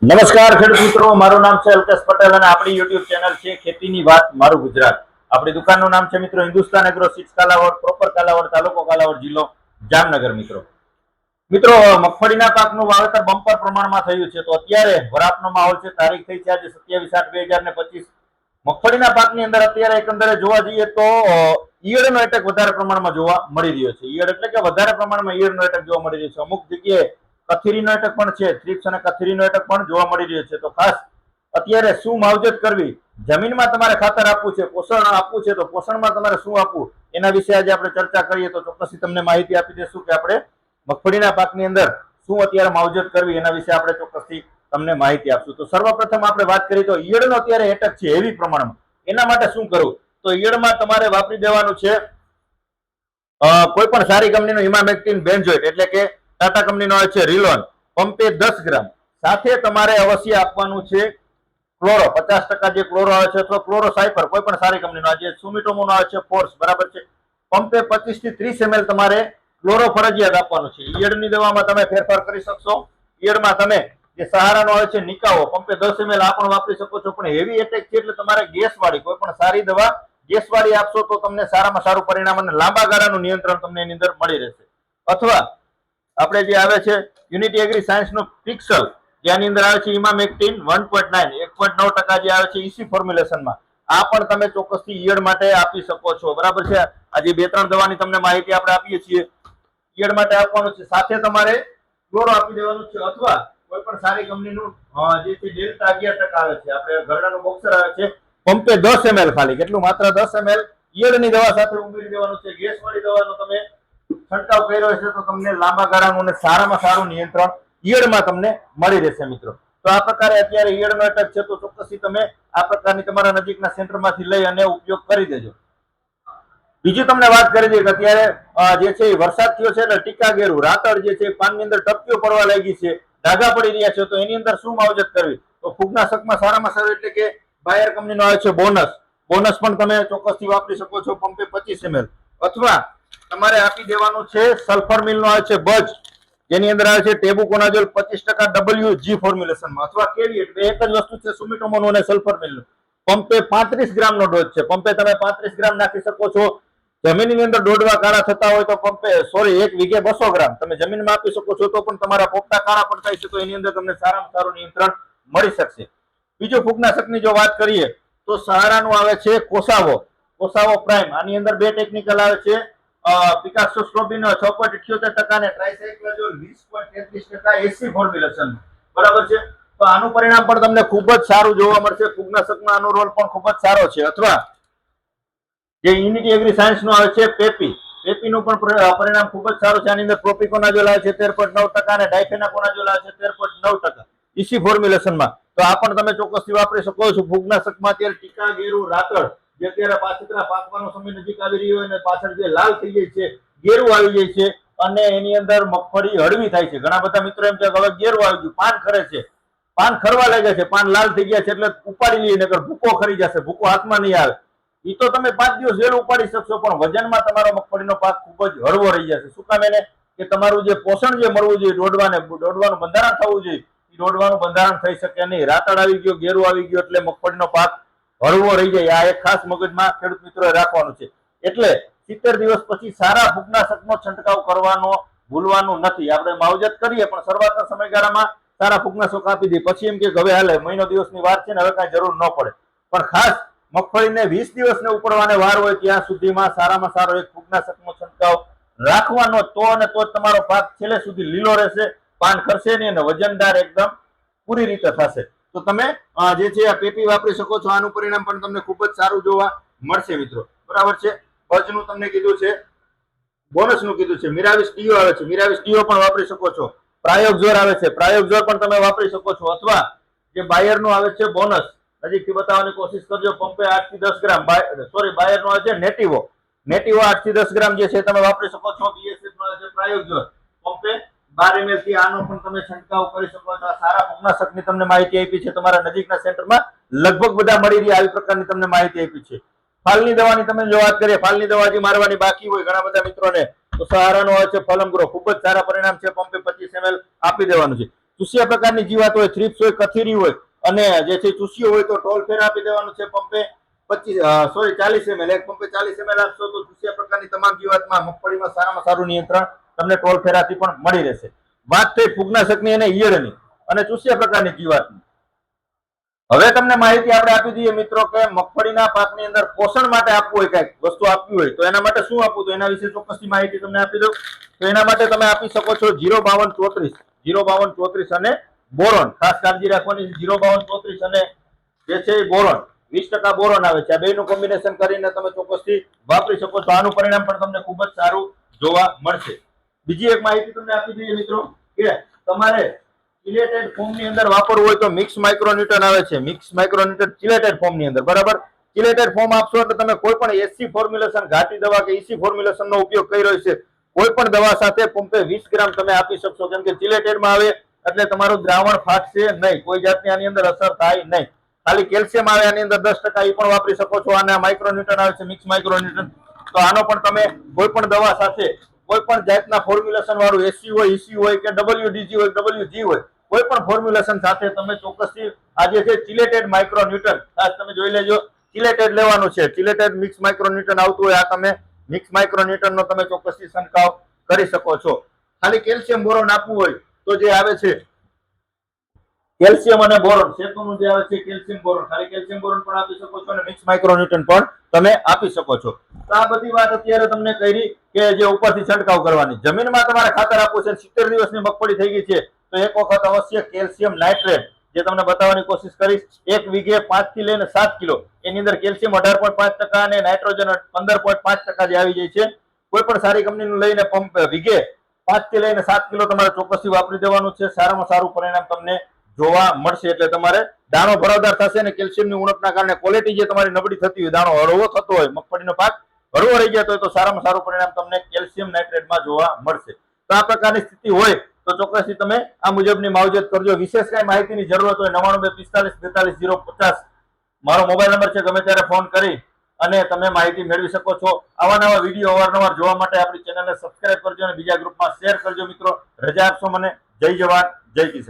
નમસ્કાર ખેડૂત મિત્રો, મારું નામ છે અલ્કેશ પટેલ અને આપણી યુટ્યુબ ચેનલ છે ખેતીની વાત મારું ગુજરાત. આપણી દુકાનનું નામ છે મિત્રો Hindustan Agro Seeds Kalavad, proper Kalavad, તાલુકો કાલાવડ, જિલ્લો જામનગર. મિત્રો મગફળીના પાકનું વાવેતર બમ્પર પ્રમાણમાં થયું છે. તો અત્યારે વરાપનો માહોલ છે. તારીખ થઈ છે આજે 27/8/2025. મગફળીના પાકની અંદર અત્યારે એકંદરે જોવા જઈએ તો ઈયળનો એટેક વધારે પ્રમાણમાં જોવા મળી રહ્યો છે. ઈયળ એટલે કે વધારે પ્રમાણમાં ઈયળનો એટેક જોવા મળી રહ્યો છે. અમુક જગ્યાએ કથીરીનો એટેક પણ છે, થ્રિપ્સ અને કથીરીનો એટેક પણ જોવા મળી રહ્યો છે. તો ખાસ અત્યારે શું માવજત કરવી, જમીનમાં તમારે ખાતર આપવું છે, પોષણ આપવું છે, તો પોષણમાં તમારે શું આપવું એના વિશે આજે આપણે ચર્ચા કરીએ. તો ચોક્કસથી તમને માહિતી આપી દઈશું કે આપણે મગફળીના પાકની અંદર શું અત્યારે માવજત કરવી એના વિશે આપણે ચોક્કસથી તમને માહિતી આપશું. તો સર્વપ્રથમ આપણે વાત કરીએ તો ઈયળનો અત્યારે એટેક છે હેવી પ્રમાણમાં, એના માટે શું કરવું? તો ઈયળમાં તમારે વાપરી દેવાનું છે કોઈ પણ સારી કંપનીનો ઇમામેક્ટિન બેન્ઝોઇટ એટલે કે ટાટા કંપનીનો આવે છે રિલોન, પંપે 10 ગ્રામ. સાથે તમારે અવશ્ય આપવાનું છે ક્લોરો 50% જે ક્લોરો આવે છે, અથવા ક્લોરો સાયપર કોઈ પણ સારી કંપનીનો, આજે સુમિટોમોનો આવે છે ફોર્સ, બરાબર છે. પંપે 25 થી 30 ml તમારે ક્લોરો ફરજિયાત આપવાનું છે. ઈયળની દવામાં તમે ફેરફાર કરી શકશો. ઈયળમાં તમે જે સહારાનો આવે છે નિકાઓ, પંપે 10 ml આ પણ વાપરી શકો છો. પણ હેવી એટેક છે એટલે તમારે ગેસ વાળી કોઈ પણ સારી દવા ગેસ વાળી આપશો તો તમને સારામાં સારું પરિણામ અને લાંબા ગાળાનું નિયંત્રણ તમને એની અંદર મળી રહેશે. અથવા આપણે જે આવે છે યુનિટી એગ્રી સાયન્સ નો પિક્સલ, જેની અંદર આવે છે ઇમામેક્ટિન 1.9 1.9% જે આવે છે ઈસી ફોર્મ્યુલેશનમાં, આ પણ તમે ચોક્કસથી ઈયળ માટે આપી શકો છો, બરાબર છે. આજે 2-3 દવાની તમને માહિતી આપણે આપીએ છીએ. ઈયળ માટે આપવાનું છે. સાથે તમારે ક્લોરો આપી દેવાનું છે, અથવા કોઈ પણ સારી કંપનીનું જે છે ડેલ્ટા 11% આવે છે, આપણે ઘરડાનું બોક્સર આવે છે, પંપે 10 ml ખાલી, કેટલું માત્ર 10 ml ઈયળની દવા સાથે ઉમેરી દેવાનું છે. ગેસ વાળી દવાનો તમે છંટકાવ કર્યો હશે તો તમને લાંબા ગાળાનું અને સારામાં સારું નિયંત્રણ ઈયળમાં તમને મળી રહેશે મિત્રો. તો આ પ્રકારે અત્યારે ઈયળનો એટેક છે તો ચોક્કસથી તમે આ પ્રકારની તમારા નજીકના સેન્ટરમાંથી લઈ અને ઉપયોગ કરી દેજો. બીજું તમને વાત કરી દઈએ કે અત્યારે જે છે વરસાદ થયો છે એટલે ટીકા ગેરું રાતળ જે છે પાનની અંદર ટપકીઓ પડવા લાગી છે, ડાઘા પડી રહ્યા છે, તો એની અંદર શું માવજત કરવી? તો ફૂગનાશકમાં સારામાં સારું એટલે કે બાયર કંપનીનો આવે છે બોનસ. બોનસ પણ તમે ચોક્કસથી વાપરી શકો છો, પંપે 25 ml. અથવા તમારે આપી દેવાનું છે સલ્ફર મિલ નો આવે છે બજ, જેની અંદર આવે છે ટેબુકોનાઝોલ 25% WG ફોર્મ્યુલેશનમાં, અથવા કેવી એટલે એક જ વસ્તુ છે સુમિટોમોનો અને સલ્ફર મિલ. પંપે 35 ગ્રામ નો ડોઝ છે. પંપે તમે 35 ગ્રામ નાખી શકો છો. જમીનની અંદર દોડવા કાળા થતા હોય તો પંપે 1 વીઘે 200 ગ્રામ તમે જમીનમાં આપી શકો છો. તો પણ તમારા પોપટા કાળા પણ થાય છે, તો એની અંદર તમને સારામાં સારું નિયંત્રણ મળી શકશે. બીજો ફૂગનાશકની જો વાત કરીએ તો સહારાનું આવે છે કોસાવો, કોસાવો પ્રાઇમ. આની અંદર 2 ટેકનિકલ આવે છે, પિકાસોસ્ટ્રોબિન 6.78% અને ટ્રાઇસાઇક્લાઝોલ 20.33% એસી ફોર્મ્યુલેશન, બરાબર છે. તો આનું પરિણામ પણ તમને ખૂબ જ સારું જોવા મળશે. ફૂગનાશકનો આનો રોલ પણ ખૂબ જ સારો છે. અથવા જે યુનિટી એગ્રી સાયન્સ નો આવે છે પેપી, પેપીનું પણ પરિણામ ખૂબ જ સારું છે. આની અંદર પ્રોપિકોનાઝોલ આવે છે 13.9% અને ડાયફેનાકોનાઝોલ આવે છે 13.9% ઈસી ફોર્મ્યુલેશનમાં. તો આ પણ તમે ચોક્કસથી વાપરી શકો છો. ફૂગનાશકમાં અત્યારે ટીકા ગેરું રાતળ જે અત્યારે પાછતરા પાકવાનો સમય નજીક આવી રહ્યો હોય અને પાછળ જે લાલ થઈ જાય છે, ગેરું આવી જાય છે અને એની અંદર મગફળી હળવી થાય છે. ઘણા બધા મિત્રો એમ કે હવે ગેરું આવી ગયું, પાન ખરે છે, પાન ખરવા લાગ્યા છે, પાન લાલ થઈ ગયા છે એટલે ઉપાડી લઈએ, નકર ભૂકો ખરી જશે, ભૂકો હાથમાં નહીં આવે. એ તો તમે 5 દિવસ વહેલું ઉપાડી શકશો, પણ વજનમાં તમારો મગફળીનો પાક ખૂબ જ હળવો રહી જશે. શું કામ? એને કે તમારું જે પોષણ જે મળવું જોઈએ, દોડવાનું બંધારણ થવું જોઈએ, એ દોડવાનું બંધારણ થઈ શકે નહીં. રાતળ આવી ગયો, ગેરું આવી ગયો એટલે મગફળીનો પાક હળવો રહી જાય. આ એક ખાસ મગજમાં ખેડૂત મિત્રોએ રાખવાનું છે. એટલે 70 દિવસ પછી સારા ફૂગનાશકનો છંટકાવ કરવાનો ભૂલવાનું નથી. આપણે માવજત કરીએ પણ શરૂઆતના સમયગાળામાં સારા ફૂગનાશક આપી દઈએ, પછી એમ કે હવે હાલે મહિનો દિવસની વાત છે ને હવે કાંઈ જરૂર ન પડે. પણ ખાસ મગફળીને 20 દિવસને ઉપડવાને વાર હોય ત્યાં સુધીમાં સારામાં સારો એક ફૂગનાશકનો છંટકાવ રાખવાનો, તો અને તો જ તમારો પાક છેલ્લે સુધી લીલો રહેશે, પાન ખરશે નહીં અને વજનદાર એકદમ પૂરી રીતે થશે. તો તમે જે છે આ પેપી વાપરી શકો છો. આનું પરિણામ પણ તમને ખૂબ જ સારું જોવા મળશે મિત્રો, બરાબર છે. બજનું તમને કીધું છે, બોનસનું કીધું છે, મિરાવિસ ડીઓ આવે છે, મિરાવિસ ડીઓ પણ વાપરી શકો છો. પ્રાયોગઝોર આવે છે, પ્રાયોગઝોર પણ તમે વાપરી શકો છો. અથવા જે બાયરનું આવે છે બોનસ, નજીકથી બતાવવાની કોશિશ કરજો, પંપે 8 થી 10 ગ્રામ, બાયરનું આવે છે નેટિવો, નેટિવો 8 થી 10 ગ્રામ જે છે તમે વાપરી શકો છો. બીએસએફ નો આવે છે પ્રાયોગઝોર, પંપે 12 ml થી આનો પણ તમે છંટકાવ કરી શકો છો. આ સારા ફૂગનાશકની તમને માહિતી આપી છે. તમારા નજીકના સેન્ટરમાં લગભગ બધા મળી રહી આવી પ્રકારની તમને માહિતી આપી છે. ફાલની દવાની તમે જો વાત કરીએ, ફાલની દવા જે મારવાની બાકી હોય ઘણા બધા મિત્રોને, તો સહારાનો આવે છે ફલમ ગ્રો, ખૂબ જ સારા પરિણામ છે. પંપે 25 ml આપી દેવાનું છે. ચૂસિયા પ્રકારની જીવાત હોય, થ્રિપ્સ હોય, કથીરી હોય અને જે છે ચૂસિયો હોય તો ટોલ ફેર આપી દેવાનું છે પંપે 40 ml. એક પંપે 40 ml આપશો તો ચૂસિયા પ્રકારની તમામ જીવાતમાં મગફળીમાં સારામાં સારું નિયંત્રણ તમને ટોલ ફેરાથી પણ મળી રહેશે. વાત થઈ ફૂગનાશકની અને ઈયળની અને ચૂસિયા પ્રકારની જીવાતની. હવે તમને માહિતી આપણે આપી દઈએ મિત્રો કે મગફળીના પાકની અંદર પોષણ માટે આપવું હોય, કઈક વસ્તુ આપવી હોય તો એના માટે શું આપવું, તો એના વિશે ચોક્કસથી માહિતી તમને આપી દઉં. તો એના માટે તમે આપી શકો છો 05234 અને બોરોન. ખાસ કાળજી રાખવાની, 05234 અને જે છે બોરોન 20% બોરોન આવે છે. આ બેનું કોમ્બિનેશન કરીને તમે ચોક્કસથી વાપરી શકો છો. આનું પરિણામ પણ તમને ખૂબ જ સારું જોવા મળશે. બીજી એક માહિતી તમને આપી દઈએ મિત્રો કે તમારે ચિલેટેડ ફોર્મની અંદર વાપરવું હોય તો મિક્સ માઇક્રોન્યુટન આવે છે. મિક્સ માઇક્રોન્યુટન ચિલેટેડ ફોર્મની અંદર, બરાબર. ચિલેટેડ ફોર્મ આપશો એટલે તમે કોઈ પણ એસી ફોર્મ્યુલેશન, ઘાટી દવા કે ઈસી ફોર્મ્યુલેશનનો ઉપયોગ કર્યો છે, કોઈ પણ દવા સાથે પંપે 20 ગ્રામ તમે આપી શકશો. કેમ કે ચિલેટેડમાં આવે એટલે તમારું દ્રાવણ ફાટશે નહીં, કોઈ જાતની આની અંદર અસર થાય નહીં. ખાલી કેલ્શિયમ આવે આની અંદર 10%, એ પણ વાપરી શકો છો. અને માઇક્રોન્યુટન આવે છે મિક્સ માઇક્રોન્યુટન, તો આનો પણ તમે કોઈ પણ દવા સાથે કોઈ પણ જાતના ફોર્મ્યુલેશન વાળું એસી હોય, ઈસી હોય કે ડબલ્યુડીજી હોય, ડબલ્યુજી હોય, કોઈ પણ ફોર્મ્યુલેશન સાથે તમે ચોક્કસથી આજે છે ચિલેટેડ માઇક્રોન્યુટન ખાસ તમે જોઈ લેજો. ચિલેટેડ લેવાનું છે. ચિલેટેડ મિક્સ માઇક્રોન્યુટન આવતું હોય, આ તમે મિક્સ માઇક્રોન્યુટનનો તમે ચોક્કસથી છંટકાવ કરી શકો છો. ખાલી કેલ્શિયમ બોરોન આપવું હોય તો જે આવે છે કેલ્શિયમ અને બોરોન, સેતુનું જે આવે છે કેલ્શિયમ બોરોન, ખાલી કેલ્શિયમ બોરોન પણ આપી શકો છો અને મિક્સ માઇક્રોન્યુટન પણ તમે આપી શકો છો. તો આ બધી વાત અત્યારે તમને કરી કે જે ઉપરથી છંટકાવ કરવાની. જમીનમાં તમારે ખાતર આપવું છે, 70 દિવસની મગફળી થઈ ગઈ છે તો એક વખત અવશ્ય કેલ્શિયમ નાઇટ્રેટ, જે તમને બતાવવાની કોશિશ કરીશ, 1 વીઘે 5 થી લઈને 7 કિલો, એની અંદર કેલ્શિયમ 18.5% અને નાઇટ્રોજન 15.5% જે આવી જાય છે. કોઈ પણ સારી કંપનીનું લઈને પંપ વીઘે 5 થી લઈને 7 કિલો તમારે ચોક્કસથી વાપરી દેવાનું છે. સારામાં સારું પરિણામ તમને જોવા મળશે. એટલે તમારે દાણો ભરાવદાર થશે અને કેલ્શિયમની ઉણપના કારણે ક્વોલિટી જે તમારી નબળી થતી હોય, દાણો હળવો થતો હોય, મગફળીનો પાક હળવો રહી જતો હોય તો સારામાં સારું પરિણામ તમને કેલ્શિયમ નાઇટ્રેટમાં જોવા મળશે. તો આ પ્રકારની સ્થિતિ હોય તો ચોક્કસથી તમે આ મુજબની માવજત કરજો. વિશેષ કઈ માહિતીની જરૂરત હોય 9925454050 મારો મોબાઈલ નંબર છે. ગમે ત્યારે ફોન કરી અને તમે માહિતી મેળવી શકો છો. આવા નવા વિડીયો અવારનવાર જોવા માટે આપણી ચેનલને સબસ્ક્રાઇબ કરજો અને બીજા ગ્રુપમાં શેર કરજો. મિત્રો રજા આપશો મને. જય જવાન, જય કિસાન.